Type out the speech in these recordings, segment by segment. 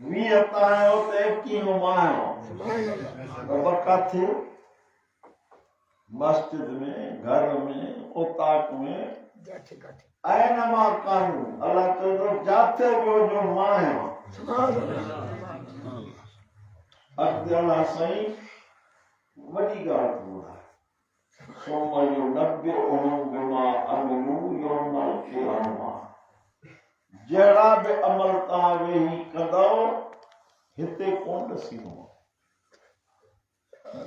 We तायो ते कीनो मायो बरकत थी मस्जिद में, घर में, उताक में आयनमा कानू अल्लाह तो जाते वो जो मायो अक्ति अल्लाह सही वडी गाल बोला सोमयो नब्बे बिमा अमलू यौमल क़ियामा जड़ा बि अमल तव्हां वेही कंदो हिते कोन ॾसींदो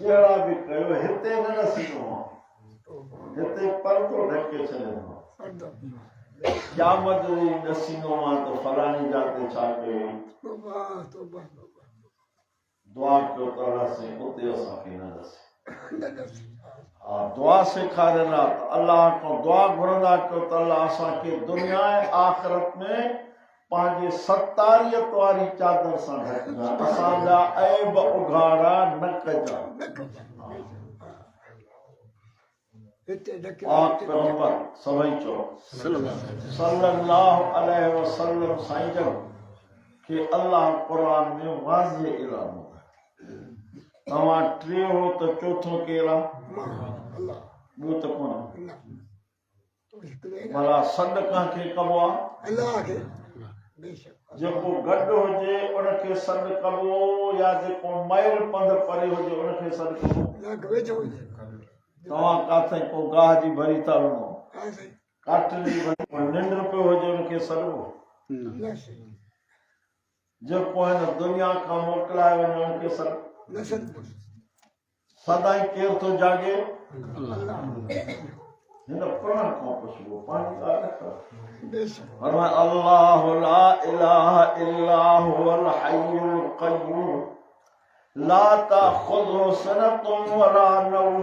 जड़ा बि कयो हिते न ॾसींदो हिते पर्दो ढके छॾींदो क़यामत ॾींहुं ॾसींदो त फलाणी जाते छा कयो दुआ कयो त अल्लाह से उते असांखे न ॾसे दुआ सेखारियल आहे त अल्लाह खां दुआ घुरंदा कयो त अल्लाह असांखे दुनिया ऐं आख़िरत में पंहिंजे सतारियत वारी चादर सां ढकंदा असांजा ऐब उघाड़ा न कजा सभई चओ सल्लल्लाहु अलैहि वसल्लम साईं जन खे अल्लाह क़ुरान में वाज़िह ऐलान तव्हां टे हो त चौथो केरु आहे ॿियो त कोन भला सॾ कंहिंखे कबो आहे जेको गॾु हुजे उनखे सॾ कबो या जेको माइल पंध परे हुजे उनखे सॾ कबो तव्हां काथे को गाह जी भरी था वञो काठिन जी भरी निंड पियो हुजे उनखे सॾबो जेको हिन दुनिया खां मोकिलाए वञे उनखे सॾ सदाई केर थो जागे हिन कुरान खां पुछबो पंहिंजी ॻाल्हि फरमाए अल्लाहु ला इलाहा इल्ला हुवल हय्युल क़य्यूम ला ताख़ुज़ुहु सनतुन वला नौम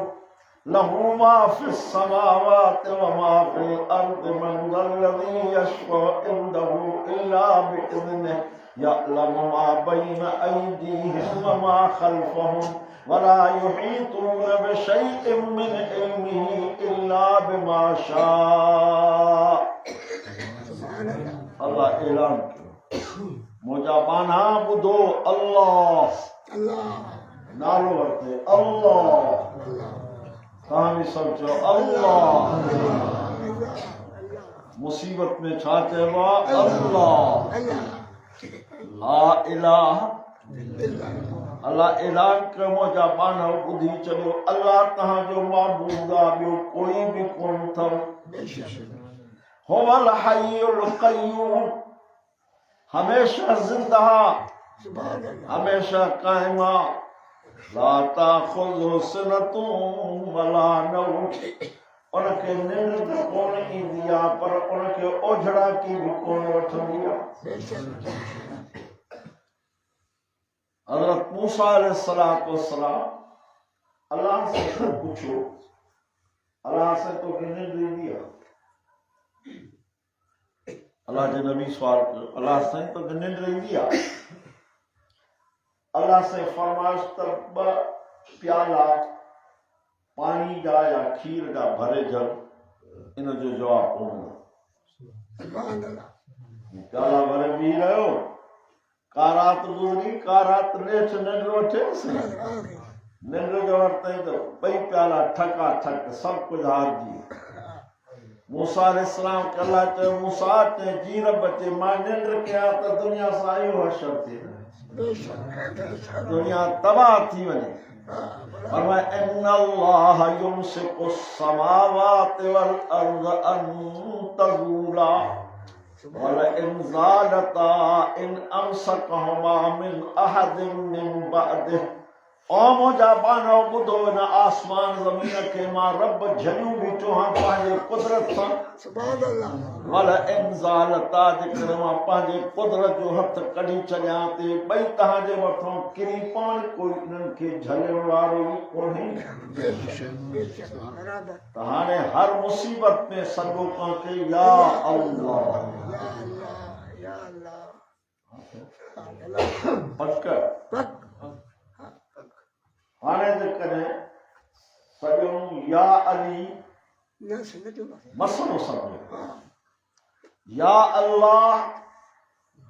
लहू मा फिस समावाति व मा फिल अर्दि मन ज़ल्लज़ी यशफ़अु इंदहु इल्ला बिइज़्निहि यअलमु मा बैन अयदीहिम व मा ख़ल्फ़हुम वला युहीतून बिशैइन मिन इल्मिही इल्ला बिमा शाअ अल्लाह ऐलान कयो मुंहिंजा बाना ॿुधो अल्लाह नालो वरिते अल्लाह तव्हां बि सभु चओ अल्लाह मुसीबत में छा चइबो आहे अल्लाह ला इलाहा अल्लाह ऐलान कयो मुंहिंजा बाना ॿुधी छॾियो अल्लाह तव्हांजो माबूद आहे ॿियो कोई बि कोन अथव हुवल हय्युल क़य्यूम हमेशा ज़िंदा हमेशा काइम ला ताख़ुज़ुहु सिनतुन वला नौम उनखे निंड बि कोन ईंदी आहे पर उनखे ओझड़ाकी बि कोन वठंदी आहे हज़रत मूसा अलैहिस्सलातु वस्सलाम अल्लाह से पूछो अल्लाह से तो निंड ईंदी आहे अल्लाह जे नबी सवाल कयो अल्लाह साईं तो निंड ईंदी आहे अल्लाह से फरमाइश त ॿ प्याला पानी जा या खीर जा भरे जल इन जो जवाब कोन प्याला भरे पी रहियो का रात गुज़री का रात नेठ निंड वठेसि निंड जो वरितई त ॿई प्याला ठका ठक सभु कुझु हारजी मूसा अलैहिस्सलाम खे अल्लाह चयो मूसा ते जी रब चे मां निंड कयां त दुनिया सां इहो हशर थिए दुनिया तबाह थी वञे फरमाए इन्नल्लाह युमसिकु समावाति वल अर्ज़ अन तज़ूला वलइन ज़ालता इन अमसकहुमा मिन अहदिन मिन बअदिह ओ मुंहिंजा बानो ॿुधो हिन आसमान ज़मीन खे मां रब झलियूं बीठो हां पंहिंजे कुदरत सां वलइन ज़ालता जेकर मां पंहिंजे कुदरत जो हथ कढी छॾियां ते ॿई तव्हांजे मथां किरी पवनि कोई इन्हनि खे झलण वारो ई कोन्हे त हाणे हर मुसीबत में सॾो कंहिंखे या अल्लाह पक हाणे जेकॾहिं सॼो या अली मसलो सम्झो या अल्लाह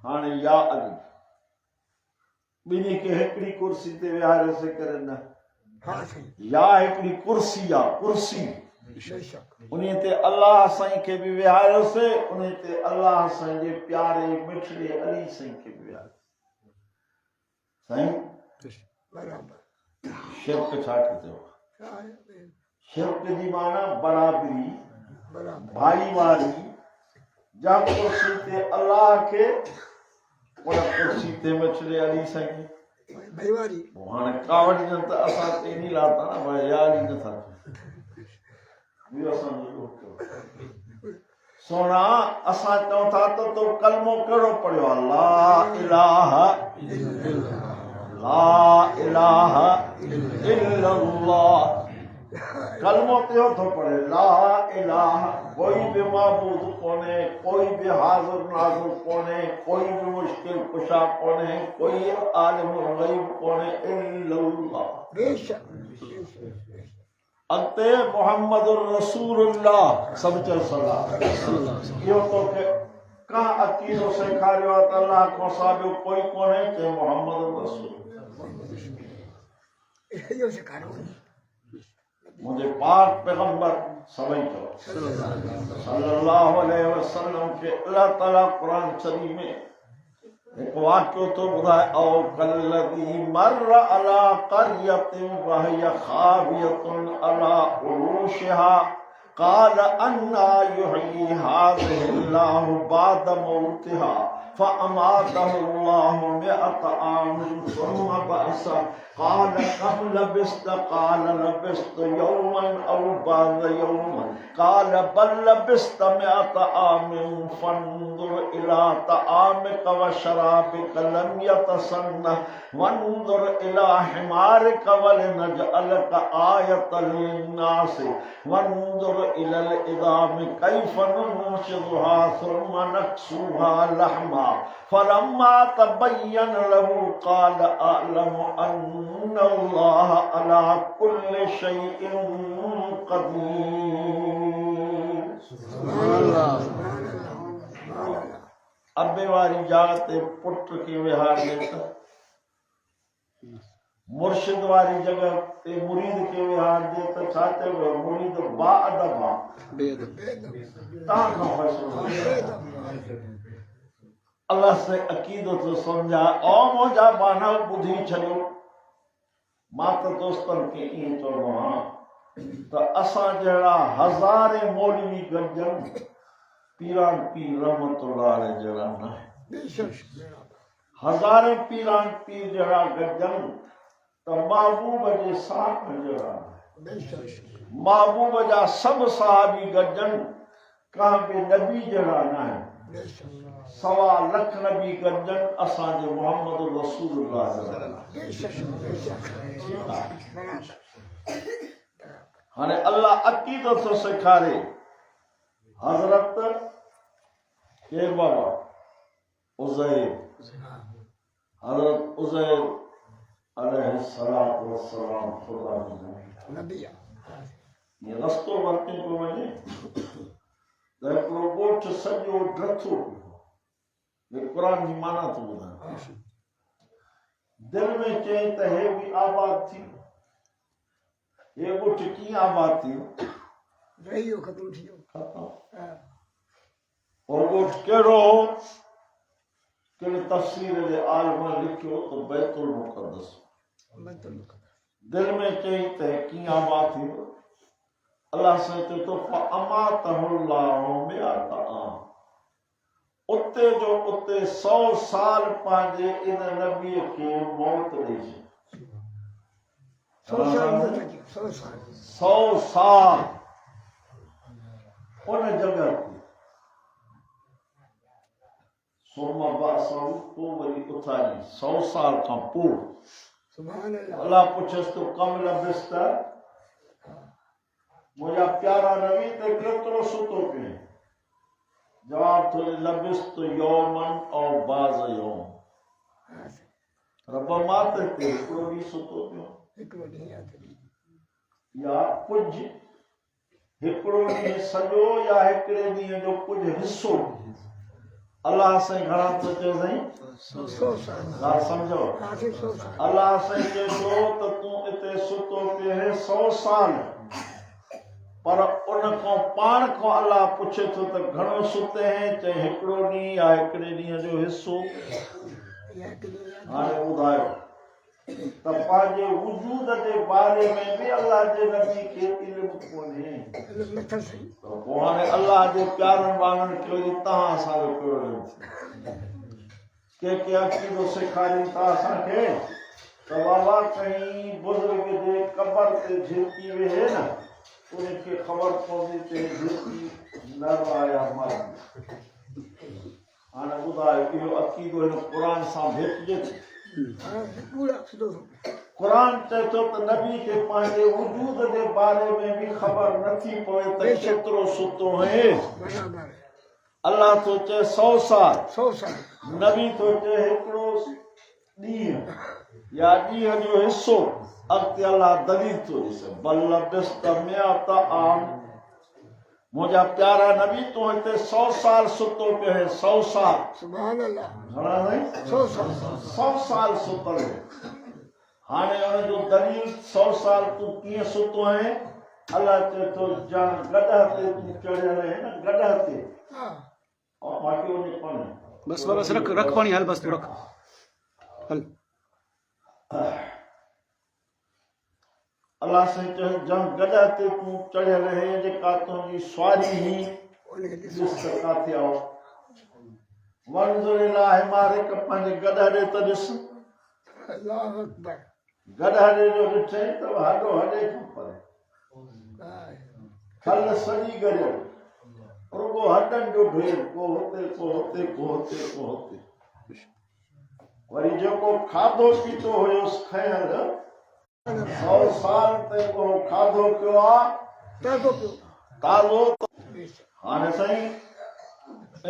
हाणे या अली बिनी के हिकड़ी कुर्सी ते विहारे से करे न हाँ सही या हिकड़ी कुर्सी आ कुर्सी बेशक उन्हीं ते अल्लाह साईं के भी विहारे से उन्हीं ते अल्लाह साईं जे प्यारे मिठड़े अली साईं के भी विहारे साईं बराबर शिरक छा कयो शिरक जी माना बराबरी बराबर भाईवारी जा कुर्सी ते अल्लाह के उन कुर्सी ते मिठड़े अली साईं भाईवारी हाणे कावड़ जन त असां ते नहीं लाता ना भाई यार ही न था ॿियो असांजो सोना असां चऊं था त तो कलमो कहिड़ो पढ़ियो आहे ला इलाहा इल्लल्लाह कलमो त्यो थो पढ़े ला इलाहा कोई भी माबूद कोने कोई भी हाज़िर नाज़िर कोने कोई भी मुश्किल कुशा कोने कोई आलिम गैब कोने इल्लल्लाह बेशक अते मोहम्मदुर रसूलुल्लाह सब चल सल्लल्लाहु यो तो के का अकीदो सेखारियो त अल्लाह को साबियो कोई कोने के मोहम्मदुर रसूल यो से करो मुझे पाक पैगंबर सभी चो सल्लल्लाहु अलैहि वसल्लम के अल्लाह ताला कुरान शरीफ में एक वाक्य तो बुधाए औ कल्लदी मर्र अला क़रियतिन वहिय खावियतुन अला उरूशिहा क़ाल अन्ना युहयी हाज़िहिल्लाहु बाद मौतिहा फ़अमातहुल्लाहु मिअत आमिन सुम्मा बअसा क़ाल कम लबिस्त क़ाल लबिस्त यौमन औ बअद यौमन क़ाल बल लबिस्त मिअत आमिन फंज़ुर इला तआमिक व शराबिक लम यतसन्नह वंज़ुर इला हिमारिक वलिनजअलक आयतन लिन्नास वंज़ुर इलल इज़ामि कैफ़ नुनशिज़ुहा सुम्मा नक्सुहा लहमा फलम्मा तबय्यन लहू क़ाल अअलमु अन्नल्लाह अला कुल्लि शैइन क़दीर अब्बे वारी जाते पुत्र के विहार लेता मुर्शिद वारी जगह ते मुरीद के विहार देता चाहते हुए मुरीद बाअदबा तां खां फैसलो अल्लाह से अकीदत समझा ओ मोजा बाना बुधी छड़ो मां त दोस्तन के ई चवणो हां त असां जड़ा हज़ारे मौलवी गजन पीरान पीर रहमतुल्लाह अलैहि जड़ा न हज़ारे पीरान पीर जड़ा गजन त महबूब जे साथ जड़ा महबूब जा सब सहाबी गजन का भी नबी जड़ा न सवा लख नबी गजन असांजे मोहम्मद रसूलुल्लाह हाणे अल्लाह अकीदत थो सेखारे हज़रत के बाबा उज़ैर हज़रत उज़ैर अलैहिस्सलातु वस्सलाम खुदा जो नबी ये रस्तो वरते को वने त हिकिड़ो ॻोठ सॼो ड्रथो ये कुरान जी माना तो ॿुधायां दिल में चई त हे भी आबाद थी ये ॻोठ कीअं आबाद थियो रहियो ख़त्म थी वियो खत्म और ॻोठ कहिड़ो हो कहिड़े तफ़सीर जे आलिम लिखियो त बैतुल मुक़द्दस दिल में चई त कीअं आबाद थियो अल्लाह से चए थो फ़अमातहुल्लाहु मिअत आम उते जो उते 100 साल पंहिंजे इन नबीअ खे मौत ॾेई 100 साल उन जगह ते सोमा बासौ तो वरी उथारी 100 साल खां पोइ सुभान अल्लाह पुछस तो कम लबिस्त मुझा प्यारा नबी ते केतिरो सुतो पिए जवाब तो लबिस्त यौमन और बाज़ यौम रब मात ते हिकिड़ो ॾींहुं सुतो पियो या कुझ हिकिड़ो ॾींहुं सॼो या हिकिड़े ॾींहं जो कुझु हिसो अल्लाह से घणा तो चए साईं 100 साल ॻाल्हि सम्झो आखिर 100 साल अल्लाह से चए थो त तूं हिते सुतो पिए 100 साल पर उन खां पाण खां अल्लाह पुछे थो त घणो सुते हैं चए हिकिड़ो ॾींहुं या हिकिड़े ॾींहं जो हिसो या किलो हाणे ॿुधायो त पंहिंजे वजूद जे बारे में बि अल्लाह जे नबी खे इल्मु कोन्हे नथा सही त पोइ हाणे अल्लाह जे प्यारनि वारनि खे वरी तव्हां असांजो कहिड़ो के अक़ीदो सेखारीनि था असांखे त बाबा कहीं बुज़ुर्ग जे कबर ते झिरकी वेहे न उनखे ख़बर पवंदी त झिरकी नर आहे या मर्द हाणे ॿुधायो इहो अक़ीदो हिन क़ुर सां भेटिजे थो पूरा सुधो क़ुर चए थो त नबी खे पंहिंजे वजूद जे बारे में बि ख़बर नथी पवे त केतिरो सुतो आहे बराबर अल्लाह थो चए 100 साल 100 साल नबी थो चए हिकिड़ो ॾींहुं या ॾींहं जो हिसो अॻिते अल्लाह दलील थो ॾिसे बल लबिस्त मिअत आम मुंहिंजा प्यारा नबी तूं हिते 100 साल सुतो पियो आहे 100 साल सुभान अल्लाह घणा साईं 100 साल 100 साल सुतल हाणे हुनजो दलील 100 साल तूं कीअं सुतो आहे अल्लाह चए थो ॼण गॾह ते तूं चढ़ियल आहे न गॾह ते हां और बाक़ी वञे कोन्हे बस बस रख पानी हल बस तू रख हल अल्लाह से चए ॼण गॾह ते तूं चढ़ियल आहे जेका तुंहिंजी सुवारी ही उनके ॾिस किथे आओ वंज़ुर इला हिमारिक पंहिंजे गॾह ॾे त ॾिस अल्लाह अकबर गॾह ॾे जो ॾिठे त हॾो हॾे खां परे खल सॼी गरियल रुगो हॾनि जो ढेर को हुते को हुते को हुते को हुते वरी जेको खाधो पीतो हुयोसि खयल 100 साल ते को खाधो पियो आहे ताज़ो हाणे साईं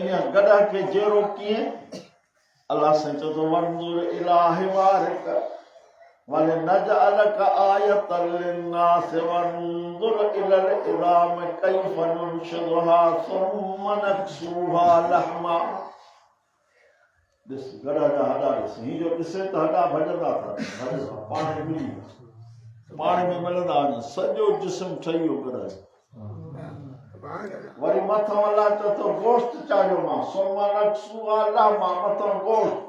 इन गॾह खे जहिड़ो कीअं अल्लाह साईं चए थो वंज़ुर इला हिमारिक वलनजअलक आयतल लिन्नास वंज़ुर इलल इज़ाम कैफ़ नुनशिज़ुहा सुम्म नक्सूहा लहमा ॾिस गॾह जा हॾा ॾिस हीअ जो ॾिसे त हॾा भॼंदा था पाण में मिली पाण में मिलंदा वञनि सॼो जिस्म ठही वियो गॾह वरी मथां अल्लाह चए थो गोश्त चाढ़ियो मां सुम्म नक्सूहा लहमा मथां गोश्त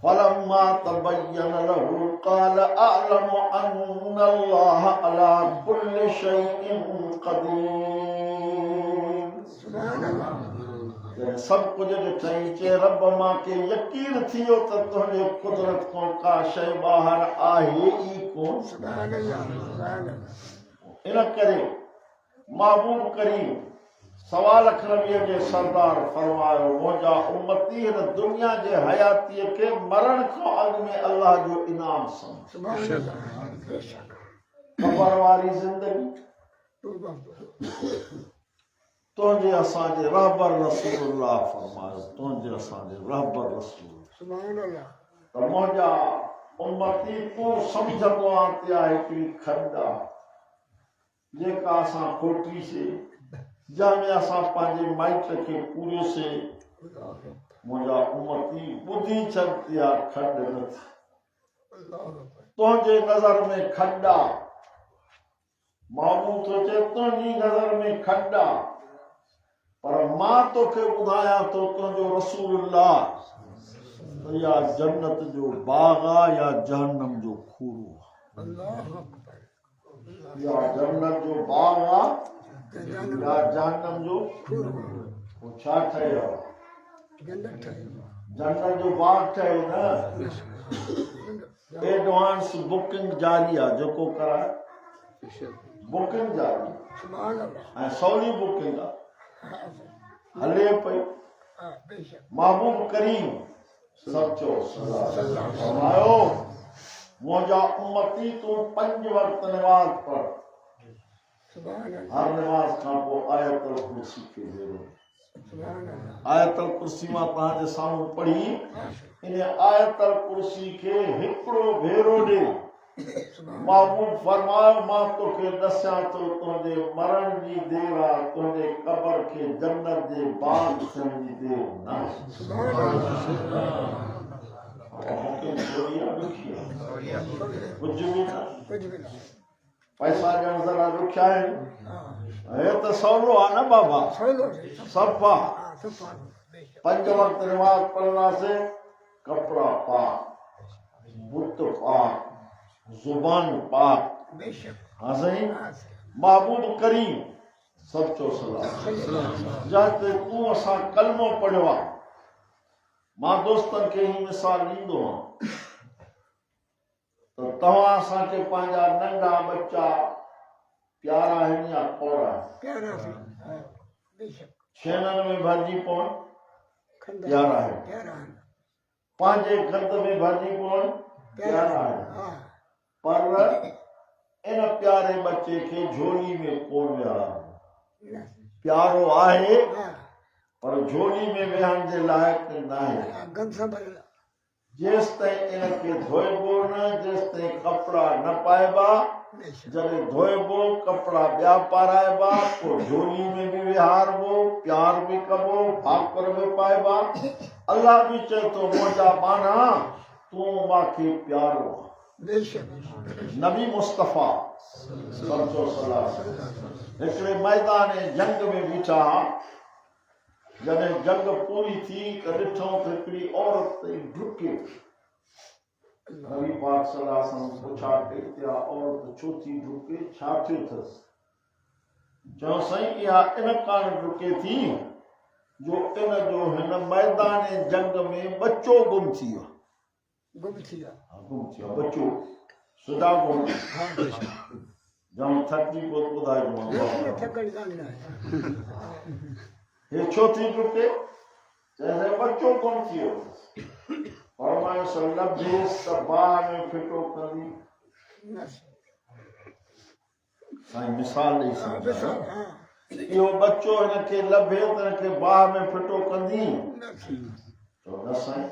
फलम्मा तबय्यन लहू क़ाल अअलमु अन्न अल्लाह अला कुल्लि शैइन क़दीर सुभान अल्लाह सब कुछ ॾिठई चए रब मां के यकीन थी वियो त तुंहिंजे कुदरत खां का शइ ॿाहिरि आहे ई कोन सुभान अल्लाह इन करे महबूब करीम सवा लख नबीअ जे सरदार फरमायो मुंहिंजा उम्मती हिन दुनिया जे हयातीअ खे मरण खां अॻु में अल्लाह जो इनाम सम्झ सुभान अल्लाह बेशक क़बर वारी ज़िंदगी तुंहिंजे असांजे रहबर रसूलुल्लाह फरमायो तुंहिंजे असांजे रहबर रसूल सुभान अल्लाह त मुंहिंजा उम्मती तूं सम्झंदो आहे त हिकिड़ी खंड आहे जेका असां खोटीसीं जंहिंमें असां पंहिंजे माइट खे पूरियोसीं मुंहिंजा उम्मती ॿुधी छॾी आहे खंड नथी तुंहिंजे नज़र में खंड आहे माण्हू थो चए तुंहिंजी नज़र में खंड आहे पर मां तोखे ॿुधायां थो तुंहिंजो रसूलुल्लाह या जन्नत जो बाग़ आहे या जहन्नम जो खूरो आहे या जन्नत जो बाग़ आहे या जहन्नम जो खूरो छा ठहियो जन्नत जो बाग़ ठहियो न एडवांस बुकिंग जारी आहे जेको कराए बुकिंग जारी ऐं सवली बुकिंग आहे हले पई महबूब करीम सचो फरमायो मुंहिंजा उम्मती तूं 5 वक्त नमाज पढ़ हर नमाज खां पोइ आयतुल कुर्सी खे भेरो आयतुल कुर्सी मां तव्हांजे साम्हूं पढ़ी इन आयतुल कुर्सी खे हिकिड़ो भेरो ॾे महबूब फरमायो मां तोखे दस्यां थो तुंहिंजे मरण जी देर आहे तुंहिंजे क़बर खे जन्नत जे बाग थियण जी देर न आहे। मूंखे थोरी आहे ॾुखी आहे कुझु बि न पैसा ॾियण ज़रा ॾुखिया आहिनि हे त सवलो आहे न बाबा सभु आहे 5 वक़्त नमाज़ पढ़ंदासीं कपिड़ा पाक बुत पाक जुबान पाक हाँ सही महबूब करीम सच्चो सलाम जाते तू असां कलमो पढ़ियो आहे मां दोस्तनि खे ही मिसाल ॾींदो आहियां त तव्हां असांखे पंहिंजा नंढा बच्चा प्यारा आहिनि या कोड़ा छेननि में भरिजी पवनि प्यारा आहिनि पंहिंजे गंद में भरिजी पवनि प्यारा आहिनि पर इन प्यारे बच्चे खे झोली में कोन विहार प्यारो आहे पर झोली में विहण जे लाइक़ न आहे जेसि ताईं इनखे धोइबो न जेसि ताईं कपिड़ा न पाइबा जॾहिं धोइबो कपिड़ा ॿिया पाराइबा पोइ झोली में बि विहारबो प्यार बि कबो भाकुर बि पाइबा अल्लाह बि चए थो मुंहिंजा बाना तूं मूंखे प्यारो आहे नबी मुस्तफ़ा सल्लल्लाहु अलैहि वसल्लम हिकिड़े मैदान जंग में बीठा जॾहिं जंग पूरी थी त ॾिठो त हिकिड़ी औरत डुके नबी पाक सल्लल्लाहु अलैहि वसल्लम पुछा कई त औरत छो थी डुके छा थियो अथसि चयो साईं इहा इन कारण डुके थी जो इन जो हिन मैदान जंग में बच्चो गुम थी वियो बच्चो सुधा गुम जाम थकी पोइ ॿुधाइजो हे छो थी डुके चइजे बच्चो गुम थी वियो फरमायो सो लभेसि त बाह में फिटो कंदी साईं मिसाल ॾेई सघंदा इहो बच्चो हिनखे लभे त हिनखे बाह में फिटो कंदी चओ न साईं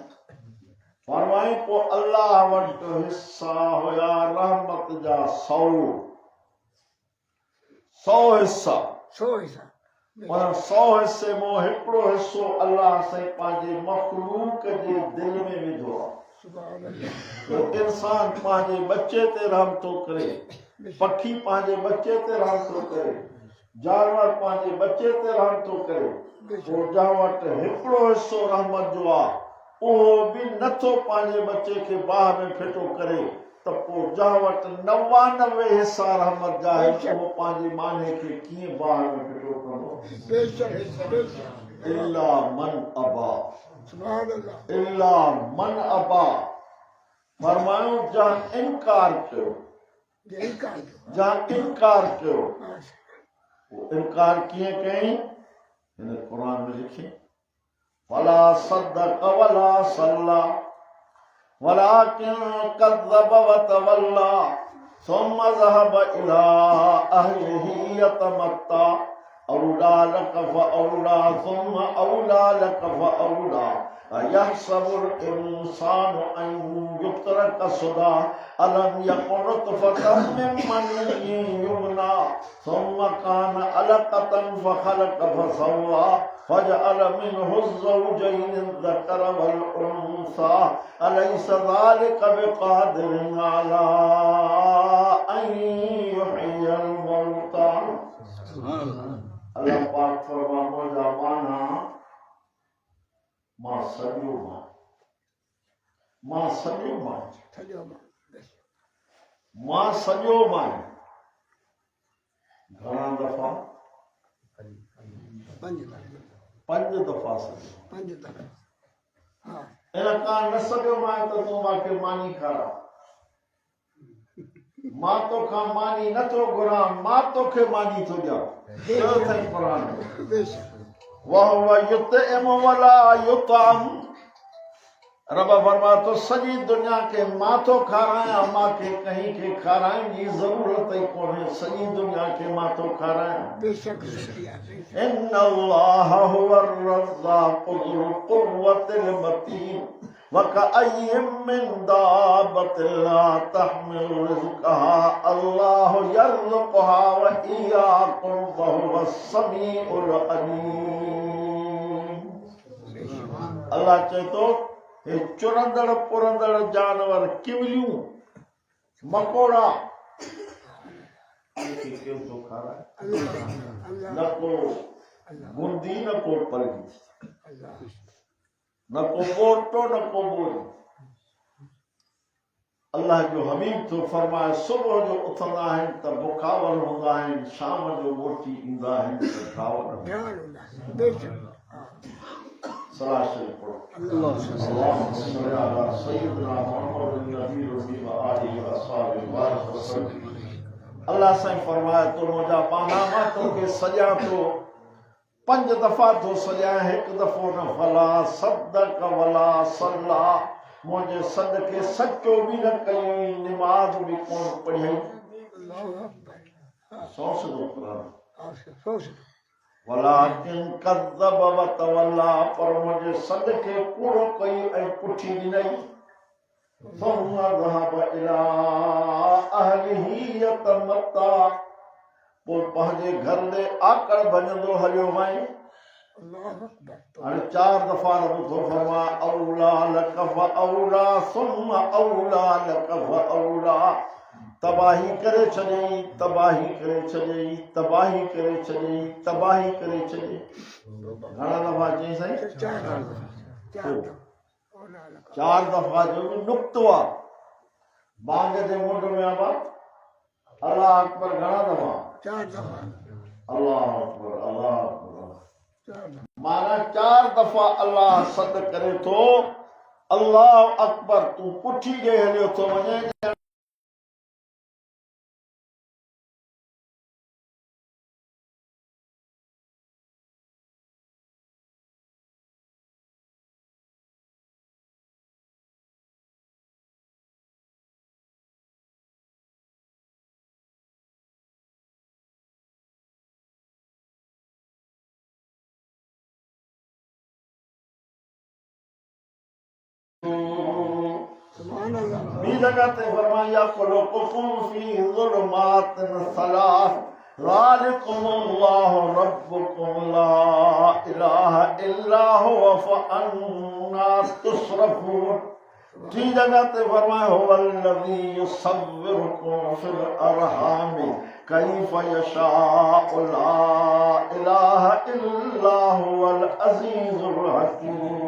फरमाई पोइ अल्लाह वटि हिस्सा हुया रहमत जा 100 हिस्सा पर 100 हिस्से मां हिकिड़ो हिसो अल्लाह साईं पंहिंजे मखलूक जे दिल में विझो आहे इंसान पंहिंजे बच्चे ते रहम थो करे पखी पंहिंजे बच्चे ते रहम थो करे जानवर पंहिंजे बच्चे ते रहम थो करे पोइ जंहिं वटि हिकिड़ो हिसो रहमत जो आहे उहो बि नथो पंहिंजे बच्चे खे बाह में फिटो करे त पोइ जंहिं वटि 99 हिसा रहमत जा आहिनि उहो पंहिंजे माने खे कीअं बाह में फिटो कंदो इल्ला मन अबा फरमायो जंहिं इनकार कयो इनकार कीअं कयईं हिन क़ुर में लिखी वला सद्दक़ वला सल्ला वलाकिन कज़्ज़ब वतवल्ला सुम्मा ज़हब इला अहलिही यतमत्ता औला लक फऔला सुम्मा औला लक फऔला अयहसबुल इंसानु अन युत्रक सुदा अलम यकुन नुतफतन मिन मनिय्यिन युमना सुम्मा काना अलक़तन फखलक़ फसव्वा फजअल मिनहु ज़ौजैन الذكر والأنثى أليس ذلك بقادر على أن يحيي الموتى अल्लाह पाक फरमानो जा माना मां सॼो मान घणा दफ़ा 5 दफ़ा इन कान न सॼो मान त तूं मूंखे मानी खारा मां तोखां मानी नथो घुरां मां तोखे मानी थो ॾियां चयो अथई क़ुर वहुव युतइम वला युतअम रब फरमा तो सॼी दुनिया खे मां थो खारायां मूंखे कंहिं खे खाराइण जी ज़रूरत ई कोन्हे सॼी दुनिया खे मां थो खारायां इन्नल्लाह हुवर रज़्ज़ाक़ु ज़ुल क़ुव्वतिल मतीन वकअय्यिम मिन दाब्बतिन ला तहमिलु रिज़्क़हा अल्लाहु यर्ज़ुक़ुहा व इय्याकुम व हुवस समीउल अलीम। अल्लाह चए थो हे चुरंदड़ पुरंदड़ जानवर, किवलियूं, मकोड़ा, केरु थो खाराए? न को गुंदी न को पलगी, न को बोटो न को बोरी। अल्लाह जो हबीब थो फरमाए सुबुह जो उथंदा आहिनि त बुखावर हूंदा आहिनि, शाम जो मोटी ईंदा आहिनि त ठावर हूंदा आहिनि। सलाह शरीफ पढ़ो। अल्लाहुम्मा सल्लि अला सय्यिदिना मुहम्मदिन नबील उम्मी व आलिहि व अस्हाबिहि बारिक वसल्लम। अल्लाह साईं फरमाए तो मुंहिंजा पाना मां तोखे सॼा थो, 5 दफ़ा थो सॼा, 1 दफ़ो न। फला सद्दक वला सल्ला, मुंहिंजे सद खे सचो बि न कयईं, निमाज़ बि कोन पढ़ियईं। वलाकिन कज़्ज़ब व तवल्ला, पर मुंहिंजे सद खे कूड़ो कई ऐं पुठी ॾिनई। ثم ذهب إلى أهله يتمطى, पोइ पंहिंजे घर ॾे आकड़ भॼंदो हलियो वई। हाणे 4 दफ़ा रब थो फरमाए औला लक फऔला सुम्म औला लक फऔला। तबाही करे छॾियईं, तबाही करे छॾियईं, तबाही करे छॾियईं, तबाही करे छॾियईं। घणा दफ़ा चई साईं? 4 दफ़ा जो बि नुक्तो आहे। बांग जे मुंड में आबा अल्लाह अकबर घणा दफ़ा? 4 दफ़ा। अल्लाह अकबर, अल्लाह अकबर। माना 4 दफ़ा अल्लाह सद करे थो, अल्लाह अकबर, तूं पुठी ॾे हलियो थो वञे। ॿी जगह ते फरमाया कुलुकुम फी ज़ुलुमातिन सलास ज़ालिकुमुल्लाहु रब्बुकुम ला इलाहा इल्ला हुवा फअन्ना तुसरफून। 3 जगह ते फरमाया हुवल्लज़ी युसव्विरुकुम फिल अरहामि कैफ़ यशाअ ला इलाहा इल्ला हुवल अज़ीज़ुल हकीम।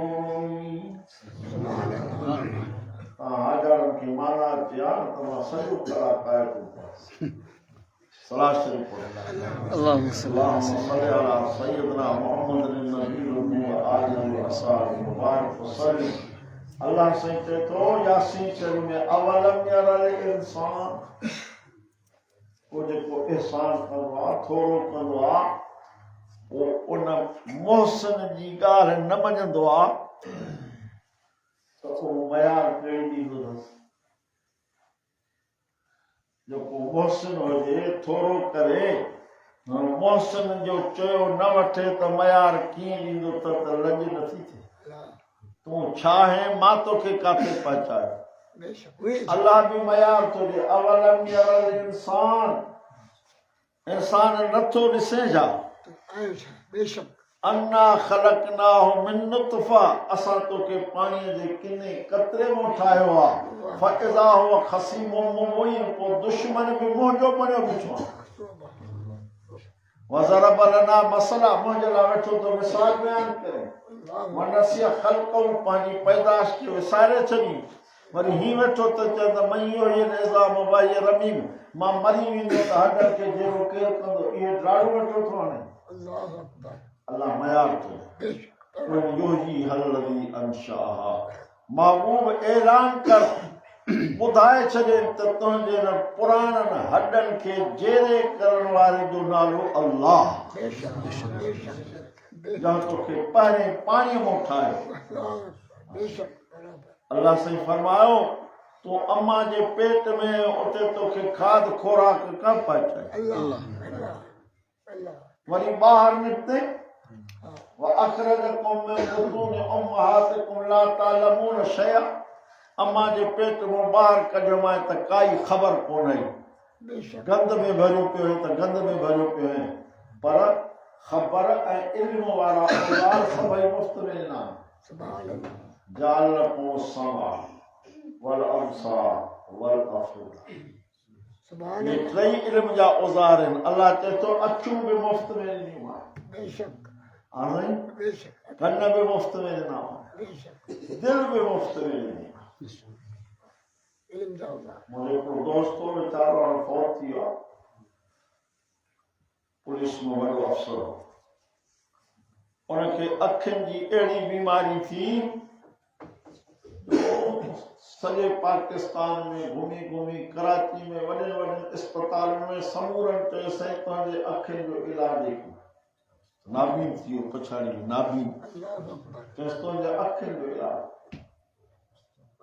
हाजरन की माना त्याग तमा सजो करा काए तो सलाह शरीफ पढ़ो। अल्लाहुम्मा सल्लि अला सय्यिदिना मुहम्मदिन नबील उम्मी व आलिहि व अस्हाबिहि मुबारक वसल्लम। अल्लाह से चए थो यासीन शरीफ में अवलम यरल इंसान, को जेको एहसान कंदो आहे, थोरो कंदो आहे, पोइ उन मोहसिन जी ॻाल्हि न मञंदो आहे त उहो मयार कहिड़ी ॾींदो अथसि। जेको मोहसिन हुजे, थोरो करे, मोहसिन जो चयो न वठे त मयार कीअं ॾींदो त लॼ नथी थिए। तूं छा आहे, मां तोखे काथे पहुचायो। अल्लाह बि मयार थो ॾिए। अवलम यरल इंसान, इंसान नथो ॾिसे छा? अन्ना खलकनाहु मिन नुतफा, असां तोखे पाणीअ जे किने कतरे मां ठाहियो आहे। फइज़ा हुव खसीमुम मुबीन, पोइ दुश्मन बि मुंहं जो बणियो बीठो आहे। वज़रब लना मसला, मुंहिंजे लाइ वेठो थो मिसाल बयान करे। वनसिय ख़ल्क़हु, पंहिंजी पैदाश खे विसारे छॾी। वरी हीअं वेठो त चए त मईयो ये निज़ाम वही रमीम, मां मरी वेंदो त हॾनि खे जहिड़ो केरु कंदो। इहे ॾाढो वेठो थो हाणे। अल्लाह मयार थो अंशाहा। महबूब ऐलान कर, ॿुधाए छॾे त तुंहिंजे न पुराणनि हॾनि खे जेरे करण वारे जो नालो अल्लाह, जंहिं तोखे पहिरें पाणीअ मां ठाहियो। अल्लाह साईं फरमायो तूं अम्मा जे पेट में, उते तोखे खाद खोराक कम पहुचाई। वरी ॿाहिरि निकिते वअखरजकुम मिन बुतूनि उम्महातिकुम ला तालमून शैअ अम्मा जे पेट में ॿाहिरि कढियोमांइ त काई ख़बर कोन्हे बेशक गंद में भरियो पियो आहे त गंद में भरियो पियो आहे पर ख़बर ऐं इल्म वारा औलाद सभई मुफ़्त में ॾिना सुभान अल्लाह जाल लकुम समा वल अबसार वल अफीदा सुभान ये अल्लाह टई इल्म जा औज़ार आहिनि अल्लाह चए थो अखियूं बि मुफ़्त में ॾिनियूं बेशक आहिनि बेशक कन बि मुफ़्त में ॾिना बेशक दिलि बि मुफ़्त में ॾिनी इल्म जाओगा मुझे को दोस्तों वीचारो हाणे फौत थी वियो आहे पुलिस में वॾो अफ़सर हो उनखे अखियुनि जी अहिड़ी बीमारी थी जो सॼे पाकिस्तान में घुमी घुमी कराची में वॾनि वॾनि अस्पतालुनि में समूरनि चयोसीं तुंहिंजे अखियुनि जो इलाज नाबीन थी वियो पछाड़ी नाबीन अल्लाह अकबर चयोसि तुंहिंजे अखियुनि जो इलाज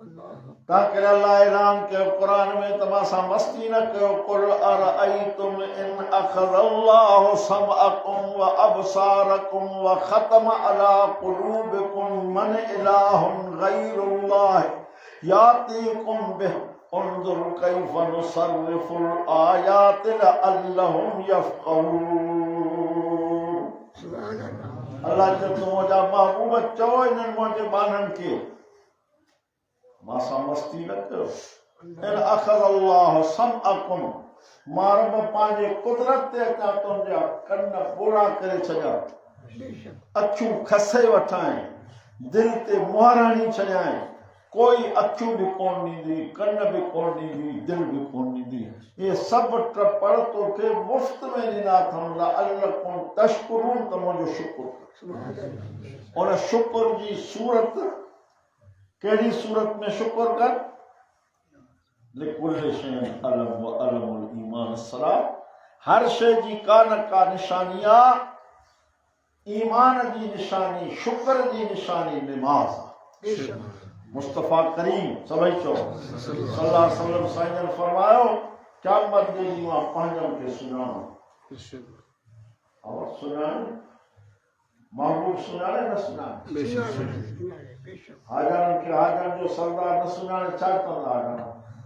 अल्लाह ताकि अल्लाह ऐलान कयो क़ुरान में तमासा मस्ती न कयो कुल अरअयतुम इन अखज़ल्लाहु समअकुम व अबसारकुम व ख़तम अला क़ुलूबिकुम मन इलाहुन गैरुल्लाह यातीकुम बिह उन्जुर कैफ़ नुसर्रिफुल आयाति लअल्लहुम यफ़क़हून सुभान अल्लाह अल्लाह चए तो मुंहिंजा महबूब चओ इन्हनि मुंहिंजे बाननि खे मासा मस्ती न कयो इन अखज़ल्लाहु समअकुम मां रब पंहिंजे कुदरत ते अचां तुंहिंजा कन पूरा करे छॾिया बेशक अखियूं खसे वठाएं दिलि ते मुहर हणी छॾियां कोई अखियूं बि कोन ॾींदी कन बि कोन ॾींदी दिलि बि कोन ॾींदी इहे सभु टपड़ तोखे मुफ़्त में ॾिना अथऊं लअल्लकुम तशकुरून त मुंहिंजो शुक्र सुभान अल्लाह उन शुक्र जी सूरत कहिड़ी सूरत में शुक्र कर लिकुल शैइन अलम व अलमुल ईमान सलाह हर शइ जी का न का निशानी आहे ईमान जी निशानी शुक्र जी निशानी निमाज़ आहे बेशक मुस्तफ़ा करीम सभई चओ सल्लल्लाहु अलैहि वसल्लम साईं जन फरमायो क़यामत जे ॾींहुं मां पंहिंजनि खे सुञाणो और सुञाणे महबूब सुञाणे न सुञाणे बेशक हाजरनि खे हाजरनि जो सरदार न सुञाणे छा कंदा हाजर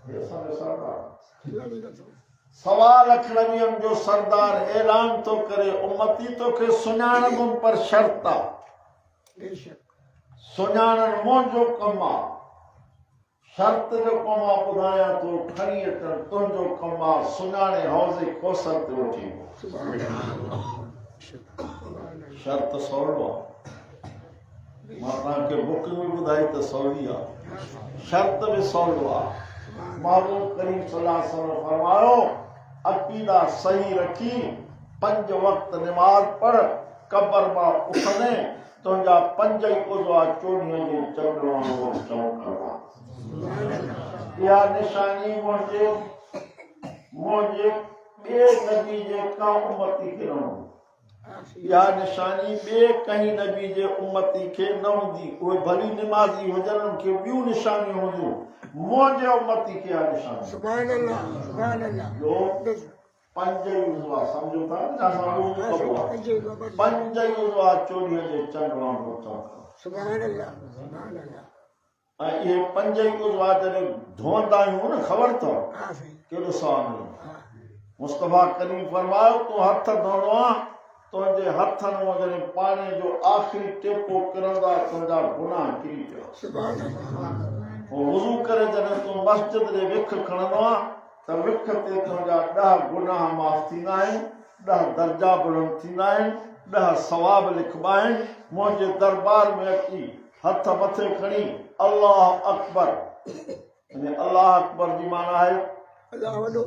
हे असांजो सरदार सवा लख नबियनि जो सरदार ऐलान थो करे उम्मती तोखे सुञाणंदुमि पर शर्त आहे बेशक सुञाणण मुंहिंजो कमु आहे शर्त जो कमु आहे ॿुधायां थो खणी अचण तुंहिंजो कमु आहे सुञाणे हौज़े कौसर ते वठी सुभान अल्लाह शर्त सवलो आहे मां तव्हांखे बुक में ॿुधाई त सवली आहे शर्त बि सवलो आहे महबूब करीम सल्लल्लाहु अलैहि वसल्लम फरमायो अक़ीदा सही रखी 5 वक्त नमाज पढ़ कब्र मां उथंदे तुंहिंजा 5 ई उज़वा चोॾीअ जे चंड वांगुरु चमकंदा इहा निशानी मुंहिंजे ॿिए नबी जे का उम्मती खे न हूंदी इहा निशानी ॿिए कंहिं नबी जे उम्मती खे न हूंदी उहे भली निमाज़ी हुजनि उनखे ॿियूं निशानियूं हूंदियूं मुंहिंजे उम्मती खे इहा निशानी सुभान अल्लाह सुभान अल्लाह जो 5 ई उज़वा सम्झो था न असां उज़ू कबो आहे 5 ई उज़वा चोॾीअ जे चंड वांगुरु चमकंदा सुभान अल्लाह सुभान अल्लाह ऐं इहे 5 ई उज़वा जॾहिं धोअंदा आहियूं न ख़बर अथव हाँ सही केॾो सवादु मिलंदो मुस्तफ़ा करीम फरमायो तूं हथ धोइणो आहे तुंहिंजे हथनि मां जॾहिं पाणी जो आख़िरी टेपो किरंदा तुंहिंजा गुनाह किरी पिया सुभान अल्लाह पोइ वुज़ू करे जॾहिं तूं मस्जिद जे विख खणंदो आहे त विख ते तुंहिंजा 10 गुनाह माफ़ थींदा आहिनि 10 दर्जा बुलंद थींदा आहिनि 10 सवाब लिखबा आहिनि मुंहिंजे दरबार में अची हथ मथे खणी अल्लाह अकबर अल्लाह अकबर जी माना आहे अल्लाह वॾो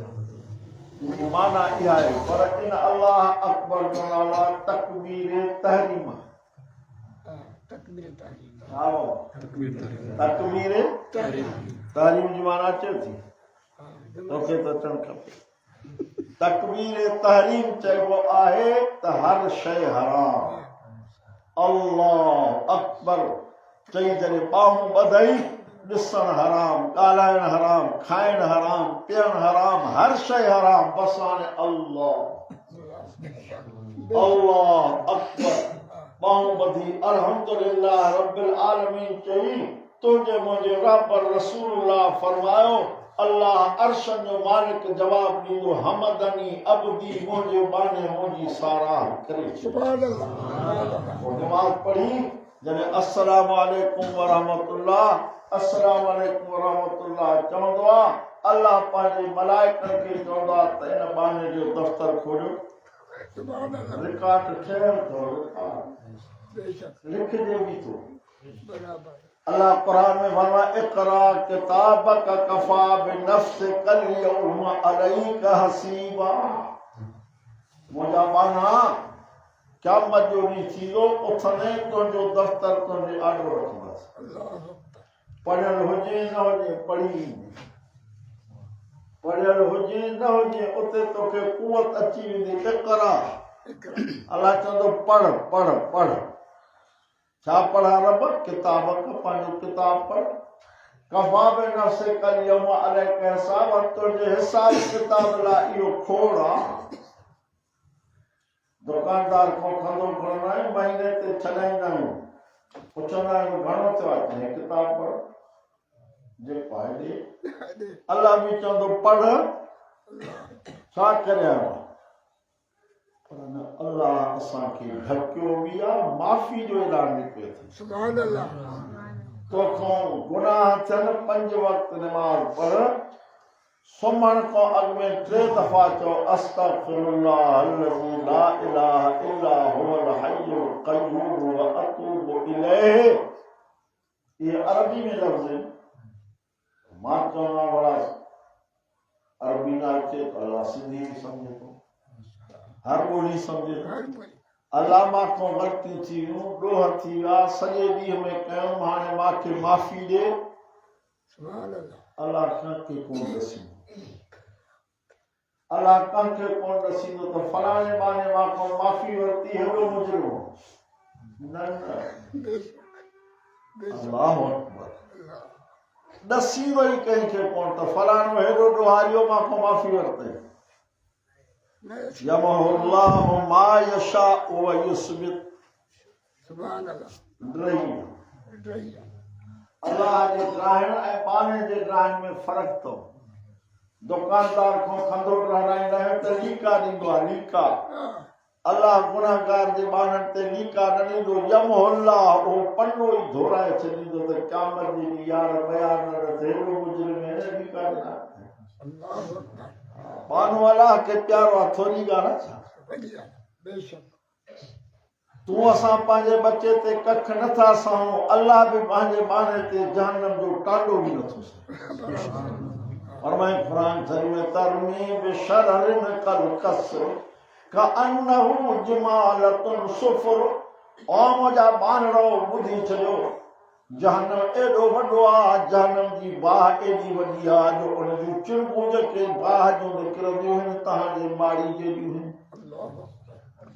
माना इहा आहे पर इन अल्लाह अकबर जो नाला तकबीर तहरीम तकबीर तहरीम हा तकबीर तहरीम जी माना अचे थी तोखे त अचणु खपे तकबीर तहरीम चइबो आहे त हर शइ हराम अल्लाह अकबर चई जॾहिं ॿाहूं ॿधई ॾिसण हराम ॻाल्हाइण हराम खाइण हराम पीअण हराम हर शइ हराम बसि हाणे अल्लाह अकबर बाहूं बधी अल्हम्दुलिल्लाह रब्बिल आलमीन चई तुझे मुझे रब रसूलुल्लाह फरमायो अल्लाह अर्शन जो मालिक जवाब दींदो हमदनी अब्दी मुझे बाने मुझी साराह करे सुभान अल्लाह वो नमाज पढ़ी जने अस्सलामु अलैकुम व रहमतुल्लाह अस्सलामु अलैकुम व रहमतुल्लाह चवंदो आहे अल्लाह पंहिंजे मलाइकनि खे चवंदो आहे त इन बाने जो दफ़्तर खोलियो सुभान अल्लाह रिकॉर्ड ठहियल थो बेशक लिखजे भी थो बराबर अल्लाह कुरान में फरमाए इक़रा किताबक कफ़ा बिनफ्सिकल यौम अलैका हसीबा मुंहिंजा बाना क़यामत जो ॾींहुं थींदो उथंदे तुंहिंजो दफ़्तर तुंहिंजे आॾो रखंदसि अल्लाह अकबर पढ़ियल हुजे न हुजे पढ़ी पढ़ियल हुजे न हुजे उते तोखे कुवत अची वेंदी इक़रा इकरा अल्लाह चवंदो पढ़ पढ़ पढ़ छा पढ़ा रब किताब पंहिंजो किताब पढ़ कफ़ा बिनफ्सिकल यौम अलैका हिसाब तुंहिंजे हिसाब किताब लाइ इहो खोड़ आहे दुकानदार खां खंदो खणंदा आहियूं महीने ते छॾाईंदा आहियूं पुछंदा आहियूं घणो थियो आहे चई किताब पढ़ जे पाए ॾे अल्लाह बि चवंदो पढ़ छा करियां पर न अल्लाह असांखे ढकियो बि आहे माफ़ी जो ऐलान निकिरे थो सुभान अल्लाह तोखां गुनाह थियनि 5 वक़्त नमाज़ पढ़ सुम्हण खां अॻु में 3 दफ़ा चओ अस्तग़फिरुल्लाह अल्लज़ी ला इलाहा इल्ला हुवल हय्युल क़य्यूम व अतूबु इलैहि ये अरबी में लफ़्ज़ है मां चवणा वारा अरबी ना अचे तो अल्लाह सिंधी भी समझे तो हर ॿोली समझे तो हर कोई अल्लाह मां खां ग़लती थी वियूं ॾोह थी विया सॼे ॾींहं में कयूं हाणे मूंखे माफ़ी ॾे सुभान अल्लाह अल्लाह कंहिंखे कोन ॾसींदो अल्लाह कंहिंखे कोन ॾसींदो त फलाणे बाने मां खां माफ़ी वरिती हेॾो मुजरिम न न बेशक बेशक अल्लाहु अकबर अल्लाह ॾसी वरी कंहिंखे कोन त फलाणो हेॾो ॾोहारियो मां खां माफ़ी वरिते नहीं यमहुल्लाहु मा यशाउ व युस्बित सुभान अल्लाह ड्रही रही अल्लाह जे ग्राहण ऐं बाने जे ग्राहण में फ़र्क़ु अथव दुकानदार खां खंदो ठहिराईंदा आहियूं त लीका ॾींदो आहे लीका अल्लाह गुनाहगार जे बाननि ते लीका न ॾींदो यमहुल्लाह उहो पन्नो ई धोराए छॾींदो त क़यामत जे ॾींहुं यार बयान न थिए हेॾो मुजरिम आहे लीका ॾिना अल्लाह अकबर बानो अल्लाह खे प्यारो आहे थोरी ॻाल्हि आहे छा बढ़िया बेशक तूं असां पंहिंजे बचे ते कख नथा सहूं अल्लाह बि पंहिंजे बाने ते जहन्नम जो टांडो बि नथो सहे फरमाए कुरान शरीफ में तरमी बिशररिन कल कसर कअन्नहु जमालतुन सुफर ओ मुंहिंजा बानड़ो ॿुधी छॾियो जहन्नम एॾो वॾो आहे जहन्नम जी बाहि एॾी वॾी आहे जो उन जूं चिणकूं जेके बाहि जूं निकिरंदियूं आहिनि तव्हांजे माड़ी जहिड़ियूं आहिनि अल्लाह अकबर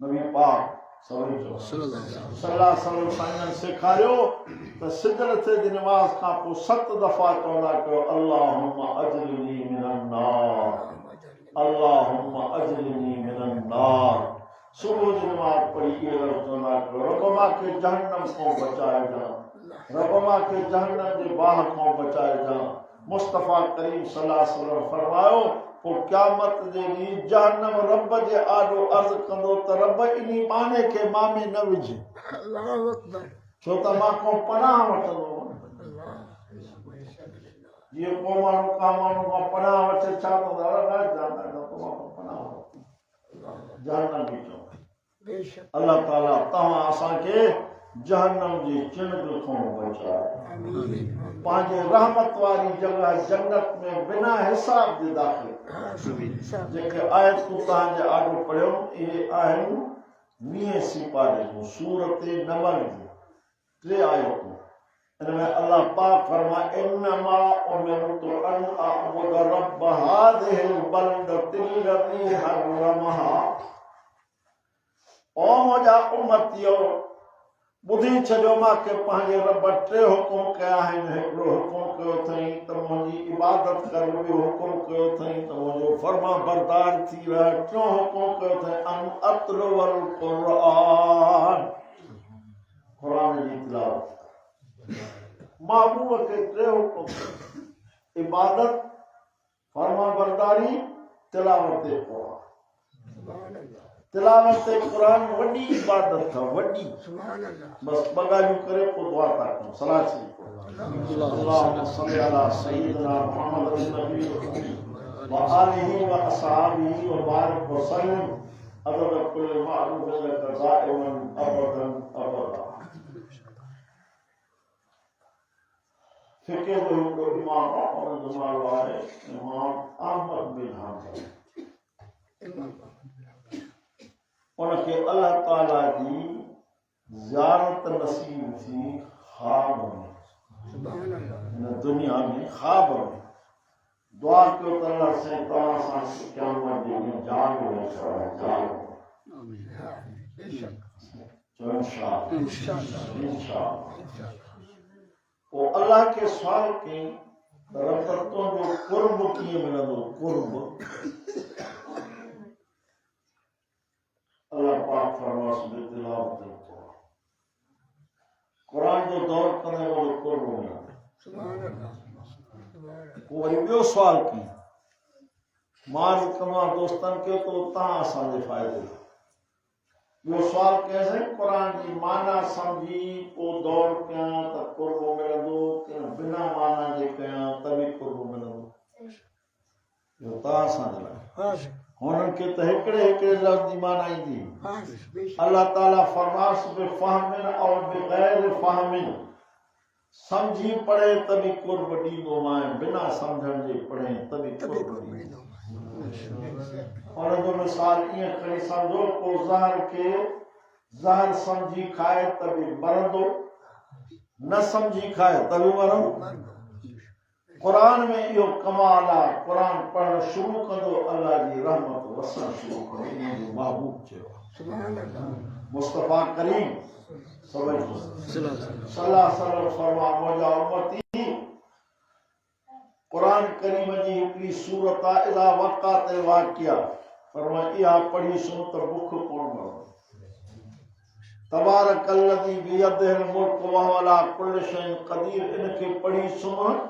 नबी पाक सल्लल्लाहु अलैहि वसल्लम सेखारियो त सिजदे ते नमाज़ खां पोइ 7 दफ़ा चवंदा कयो अल्लाहुम्मा अजरिनी मिनन नार अल्लाहुम्मा अजरिनी मिनन नार सुबुह जी नमाज़ पढ़ी इहे लफ़्ज़ चवंदा कयो रब मूंखे जहन्नम खां बचाइजां रब मूंखे जहन्नम जे बाहि खां बचाइजां मुस्तफ़ा करीम सल्लल्लाहु अलैहि वसल्लम फरमायो पोइ क़यामत जे ॾींहुं जहन्नम रब जे आॾो अर्ज़ कंदो त रब इन बाने खे मां में न विझ अल्लाह अकबर छो त मां को पनाह वठंदो अल्लाह जीअं को माण्हू का माण्हू खां पनाह वठे छा कंदो पनाह जहन्नम बि चवंदा बेशक अल्लाह ताला तव्हां असांखे जहन्नम जी चिणग खां बचाए आमीन पंहिंजे रहमत वारी जगह जन्नत में बिना हिसाब जे दाख़िल जेके आयतूं तव्हांजे आॾो पढ़ियो इहे आहिनि 20 सिपारे जूं सूरत नमल जूं 3 आयतूं इनमें अल्लाह पाक फरमाए इन्नमा उमिरतु अन अअबुद रब्ब हादिहिल बलदतिल लज़ी हर्रमहा ओ मुंहिंजा उम्मतियो बुधी छॾियो मां के पंहिंजे रब टे हुकुम कया आहिनि हिकिड़ो हुकुम कयो अथई त मुंहिंजी इबादत कर ॿियो हुकुम कयो अथई त मुंहिंजो फर्मा बरदार थी रह टियों हुकुम कयो अथई अन अतलुवल क़ुरान क़ुरान जी तिलावत महबूब के टे हुकुम इबादत फर्मा बरदारी तिलावत क़ुरान सुभान अल्लाह तिलावत कुरान वॾी इबादत है वॾी सुभान अल्लाह बस बगाजू करे पोइ दुआ था कयूं सलाह थी अल्लाहुम्मा सल्ली अला सय्यिदना मुहम्मद नबी व आलिहि व असहाबिहि व बारिक व सल्लिम अदद कुल मारूफ लक ज़ाइमन अबदन अबदा फिके जो हिकिड़ो इमाम और जमाल वारे इमाम अहमद बिन हंबल उनके अल्लाह ताला जी ज़ियारत नसीब थी ख्वाब में सुभान अल्लाह इन दुनिया में ख्वाब में दुआ कयो त अल्लाह से तव्हां सां क़यामत जे ॾींहुं जाग में खड़ा जाग हाँ बेशक चो इंशाअल्लाह इंशाअल्लाह इंशाअल्लाह वो अल्लाह के सवाल के रफ़तों जो कुर्ब कीअं मिलंदो कुर्ब अल्लाह पाक फरमास में तिलावत कुरान जो दौर करने वाले कुर्ब मिलंदो सुभान अल्लाह सुभान अल्लाह पोइ वरी ॿियो सुवाल की माल कमा दोस्तन के तो तव्हां असांजे फ़ाइदे ॿियो सुवाल कयसि क़ुरान जी माना सम्झी पोइ दौर कयां त कुर्ब मिलंदो की बिना माना जे कयां त बि कुर्ब मिलंदो इहो तव्हां असांजे लाइ हाँ हुननि खे त हिकिड़े हिकिड़े लफ़्ज़ जी माना ईंदी हाँ बेशक अल्लाह ताला फरमास बिफ़हमिन और बिग़ैर फ़हमिन समझी पढ़े त बि कुर्ब ॾींदो मां बिना सम्झण जे पढ़े त बि तभी कुर्ब को ॾींदो मिलेगा और जो मिसाल ईअं खणी सम्झो को ज़हर खे ज़हर सम्झी खाए त बि मरंदो न सम्झी खाए त बि मरंदो कुरान में इहो कमाल आहे कुरान पढ़णु शुरू कंदो अल्लाह जी रहमत वसण शुरू कंदो इन जो महबूब चयो सुभान अल्लाह मुस्तफ़ा करीम सल्लल्लाहु अलैहि फरमा मुंहिंजा उम्मती कुरान करीम जी हिकिड़ी सूरत आहे इज़ा वक़अत वाक़िया फरमा इहा पढ़ी सुन त बुख कोन मरंदो तबारकल्लज़ी बियदिहिल मुल्क व हुव अला कुल्लि शैइन क़दीर इनखे पढ़ी सुन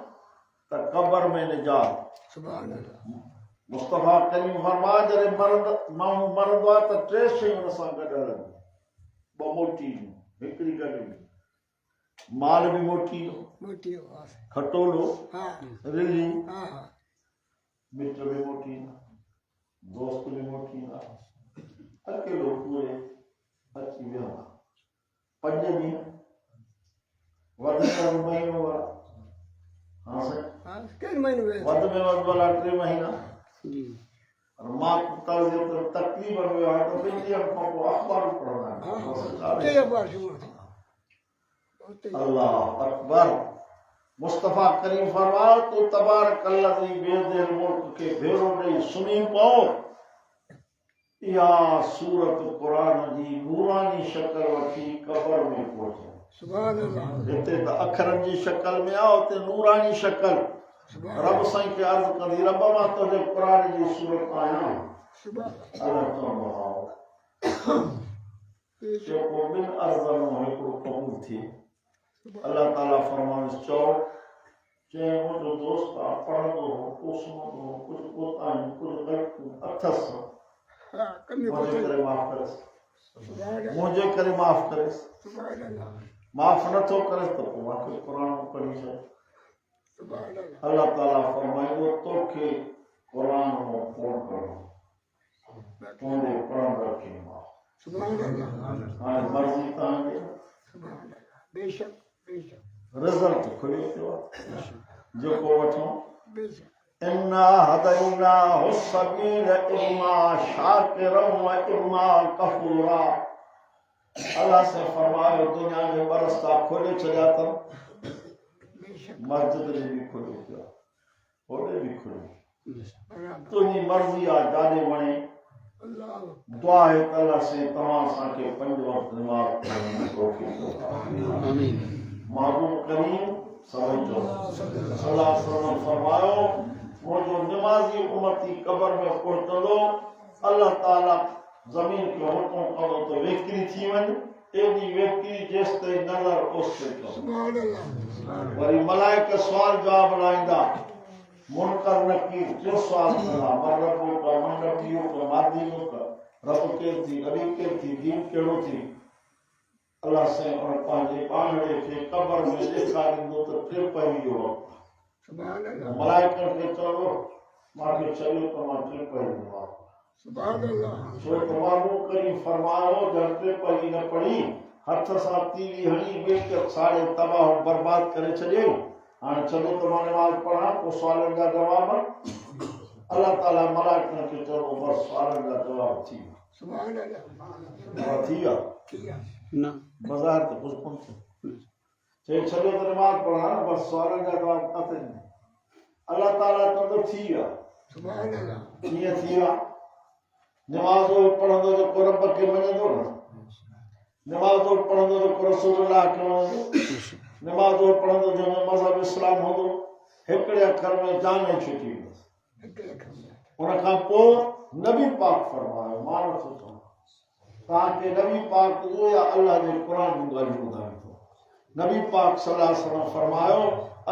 त कब्र में निजात सुभान अल्लाह मुस्तफ़ा करीम फरमा जॾहिं माण्हू मरंदो आहे त टे शयूं हुन सां गॾु हलंदियूं ॿ मोटी हिकिड़ी गॾु माल बि मोटी मोटी आवाज खटोलो हाँ रिली हाँ हाँ मिट बि मोटी दोस्त बि मोटी अकेलो पूरे अची वियो 5 ॾींहं वधि में महीनो वारा हाँ सर हाँ किन महीने में वध में वध वाला 3 महीना जी और मां कुत्ता जे तो तकलीफ में आ तो बिन ॾींहं खां पोइ अख़बार हाँ पढ़ंदा ये बार शुरू अल्लाह अकबर मुस्तफ़ा करीम फरमायो तो तबारकल्लज़ी बियदिहिल मुल्क के भेरो ॾेई सुम्ही पओ इहा सूरत कुरान जी नूरानी शक्ल वठी कब्र में पहुचे सुभान अल्लाह हिते त अखरनि जी शक्ल में आहे उते नूरानी शक्ल रब साईं खे अर्ज़ु कंदी रब मां तुंहिंजे क़ुरान जी सूरत आहियां सुभान अलाह चवंदो हा जेको ॿिनि अर्ज़नि मां हिकिड़ो क़बूल थिए अल्लाह ताला फरमाइश चओ चए मुंहिंजो दोस्त आहे पढ़ंदो हो को सुम्हंदो हो कुझु कोताहियूं कुझु ग़लतियूं अथसि हाँ कमी मुंहिंजे करे माफ़ करेसि सुभान मुंहिंजे करे माफ़ करेसि सुभान अल्लाह माफ़ नथो करेसि त पोइ मूंखे क़ुरान पढ़ी छॾ सुभान अल्लाह अल्लाह ताला फरमाईंदो तोखे क़ुरान मां फ़ोन करणो तुंहिंजे पढ़ंदड़ खे मां सुभान अल्लाह हाणे मर्ज़ी तव्हांजी सुभान अल्लाह बेशक बेशक रिज़ल्ट खुलियो पियो आहे जेको वठो बेशक इन्ना हदैनाहु सबील इम्मा शाकिरन व इम्मा कफूरा अल्लाह से फरमायो दुनिया में बरसता खोले छॾिया अथनि बेशक मस्जिद जे बि खोलियो पियो आहे होॾे बि खोलियो बराबर तुंहिंजी मर्ज़ी आहे जाॾे वणे अल्लाह दुआ है ताला से तमाम सा के 5 वक्त नमाज पढ़ने की तौफीक दो। आमीन। महबूब करीम सल्लल्लाहु अलैहि वसल्लम फरमायो मुझो नमाजी उम्मती कब्र में पहुंचंदो अल्लाह ताला जमीन के हुक्म करो तो वेकरी थी वन एडी वेकरी जेसते नजर ओसते तो सुभान अल्लाह वरी मलाइका सवाल जवाब लाइंदा मुनकर नकीर जो सवाल करा मरबो का मंडपियो का मादीनो का रब के थी अली के थी दीन केड़ो थी अल्लाह से और पांजे पांगड़े के कब्र में देखा दो तो फिर पहियो सुभान अल्लाह मलाइका के चलो माके चलो तो मां फिर पहियो सुभान अल्लाह सो तमामो करीम फरमायो जड़ते पही न पड़ी हथ सा तीली हणी बेक सारे तबाह बर्बाद करे छड़े हां चलो तमा नमाज पढ़ा तो सवालन का जवाब अल्लाह ताला मलाइका के चलो बस सवालन का जवाब थी सुभान अल्लाह थी या किया ना बाजार तो कुछ पहुंचे से चलो तो नमाज पढ़ा बस सवालन का जवाब आते नहीं अल्लाह ताला तो थी या सुभान अल्लाह ये थी या नमाज़ो पढ़ंदो जो को रब के मञंदो न नमाज़ो पढ़ंदो जो को रसूलुल्लाह के मञंदो नमाज़ो पढ़ंदो जो मज़हब इस्लाम होंदो हिकड़े अखर में जान छुटी उन खां पोइ नबी पाक फरमायो मानो थो ताके नबी पाक जो या अल्लाह जे कुरान जी ॻाल्हियूं ॿुधाए थो नबी पाक सल्लल्लाहु अलैहि वसल्लम फरमायो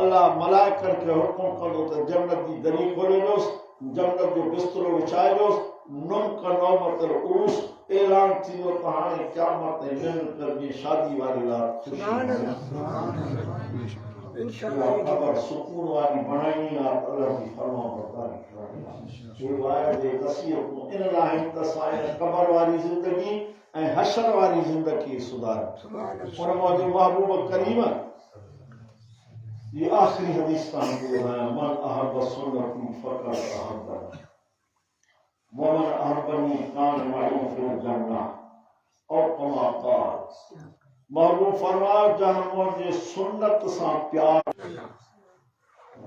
अल्लाह मलाइकनि खे हुकुम कंदो त जन्नत जी दरी खोले ॾियोसि जन्नत जो बिस्तरो विछाए ॾियोसि नुम का नौबतल उर्स ऐलान थी वो कहानी क़यामत में मिल कर ये शादी वाली रात सुभान अल्लाह इंशाअल्लाह खबर सुकून वाली बनाई आप अल्लाह की फरमा बरदारी ये वाया दे वसीयत को इन लाइन तसाए कब्र वाली जिंदगी ए हशर वाली जिंदगी सुधार सुभान और मौजूद महबूब करीम ये आखिरी हदीस का हम मन अहब सुन्नती फकर अहब वमन अहबनी कान मालूम फिर जन्नत और कमा काल महबूब फरमाया जहां मुझे सुन्नत सा प्यार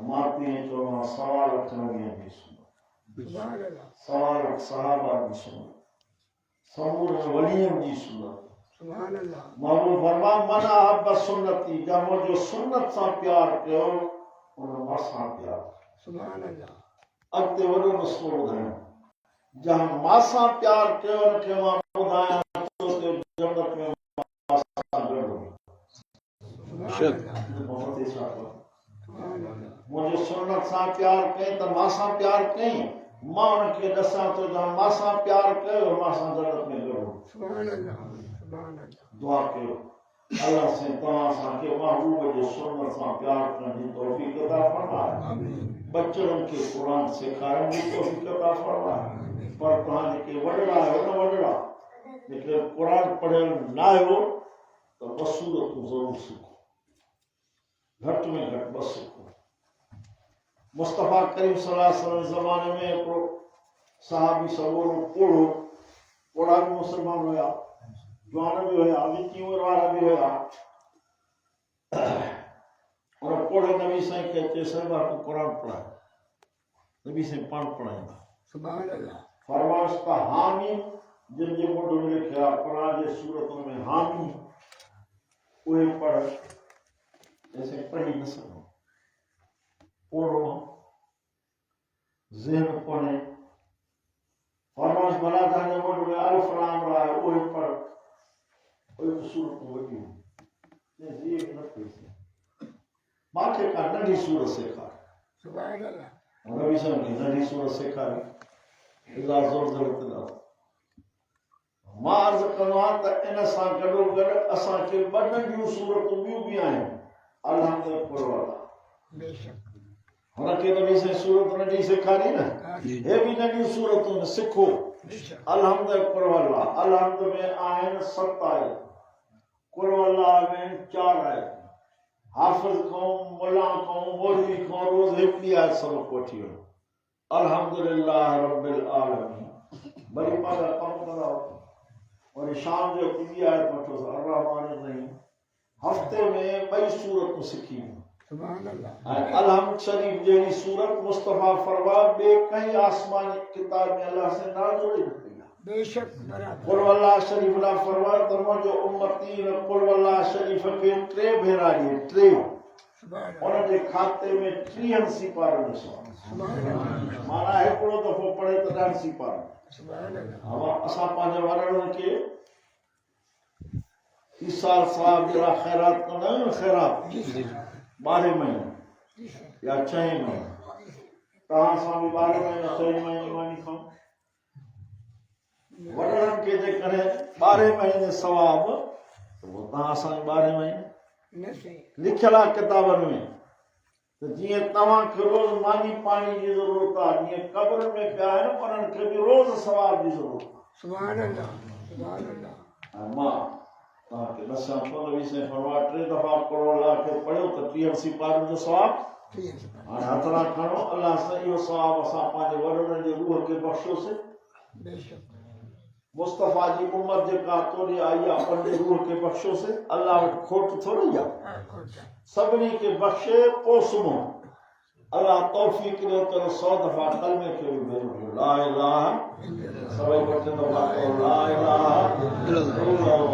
माते जो सवाल रखने की सुनो सुभान अल्लाह सवाल सहाबा की सुनो समूर वलियों की सुनो सुभान अल्लाह महबूब फरमाया मन अहब सुन्नती जहां मुझे सुन्नत सा प्यार कयो उन मासा प्यार सुभान अल्लाह अगते वडो मसलो ॿुधायो जहां मासा प्यार कयो उनखे मां ॿुधायां तो जन्नत में मासा गॾु शक मुझे सुन्नत सां प्यार कई त मासा प्यार कई मां उनखे ॾसां थो जहां मासा प्यार कयो मासा जन्नत में गॾु सुभान अल्लाह सुभान अल्लाह दुआ कयो अल्लाह से तव्हां असांखे महबूब जे सुन्नत सां प्यार करण जी तौफ़ीक़ अता फरमाए आमीन बच्चों के कुरान सिखारण जी तौफ़ीक़ अता फरमाए पर तव्हां जेके वॾड़ा आहियो न वॾड़ा जेके कुरान पढ़ियल न आहियो त ॿ सूरतूं ज़रूरु सिखो घटि में घटि 2 सिखो मुस्तफ़ा करीम सल्लल्लाहु अलैहि वसल्लम ज़माने में हिकिड़ो सहाबी सवोरो कोड़ा भी मुसलमान हुया जवान भी हुया विची उमिरि वारा भी हुया और कोड़े नबी साईं खे चइसि तूं कुरान पढ़ाए नबी साईं पाण पढ़ाईंदा सुभान अल्लाह फरमाइश का हामी जिनके मुंड में लिखा कुरान जे सूरतों में हामी उहे पढ़ ऐसे पढ़ी न सको पढ़ो ज़हन कोने फरमाइश भला तव्हांजे मुंड में अलिफ लाम रा है उहे पढ़ उहे सूरतूं वॾियूं ने ज़िए न थी मांखे का नंढी सूरत सेखार सुभान अल्लाह नबी साईं खे नंढी सूरत सेखारी इला ज़ोर ज़रूरत मां अर्ज़ कंदो आहियां त इन सां गॾोगॾु असांखे 2 नंढियूं सूरतूं ॿियूं बि आहिनि अल्हम्दुलिल्लाह बेशक हुनखे नबी साईं सूरत नंढी सेखारी न हे बि नंढियूं सूरतूं सिखो बेशक अल्हम्दुलिल्लाह अलहम्द में आहिनि 7 आयत कुल अल्लाह में 4 आयत हाफ़िज़ खां मुल्ला खां मौलवी खां रोज़ हिकिड़ी आयत सबक़ वठी वञो अल्हम्दुलिल्लाह रब्बिल आलमीन बड़ी पादा कम करा और शाम जो ॿी आयत वठो अर्रहमान रहीम हफ़्ते में 2 सूरतूं सिखी सुभान अल्लाह ऐं अलहम्द शरीफ जहिड़ी सूरत मुस्तफ़ा फरमाया ॿिए कंहिं आसमानी किताब में अल्लाह से ना जोड़े न कई बेशक बराबर कुल वल्लाह शरीफ ला फरमायो तमा जो उम्मती ने कुल वल्लाह शरीफ के टे भेरा दी टे सुभान उन जे खाते में 3 सिपारो ॾिसो अल्लाह माना हिकिड़ो दफ़ो पढ़े त 10 सिपारो सुभान अल्लाह अब असां पंहिंजे वरनि खे ईसार साहब जहिड़ा ख़ैरात कंदा आहियूं न ख़ैरात जी सर 12 महीने जी सर या 6 महीने तव्हां सां बि 12 महीने 6 महीने मानी खाऊं वॾनि खे जेकॾहिं 12 महीने सवाब त उहो तव्हां सां 12 महीने न सही लिखियल आहे किताबनि में त जीअं तव्हांखे रोज़ मानी पाणी जी ज़रूरत आहे जीअं क़ब्र में पिया आहिनि उन्हनि खे बि रोज़ सवाब जी ज़रूरत आहे सुभान अल्लाह ऐं मां तव्हांखे ॾसां थो नबी साईं फरमाया 3 दफ़ा करोड़ लाख खे पढ़ियो त 30 सिपारियुनि जो सवाब हाणे हथड़ा खणो अलाह सां इहो सवाब असां पंहिंजे वॾनि जे रूह खे बख़्शियोसीं बेशक मुस्तफ़ा जी उम्मत जेका तोड़ी आई आहे पंहिंजे रूह खे बख़्शियोसीं अलाह वटि खोट थोरी आहे सभिनी खे बख़्शे पोइ सुम्हो अलाह तौफ़ीक़ ॾियो त 100 दफ़ा कलमे खे बि भेरो ला इलाहा सभई वटि दफ़ा कयो ला इलाहा इल्लल्लाह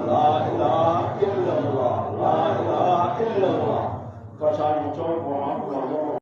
ला इलाहा इल्लल्लाह ला इलाहा इल्लल्लाह पछाड़ी चओ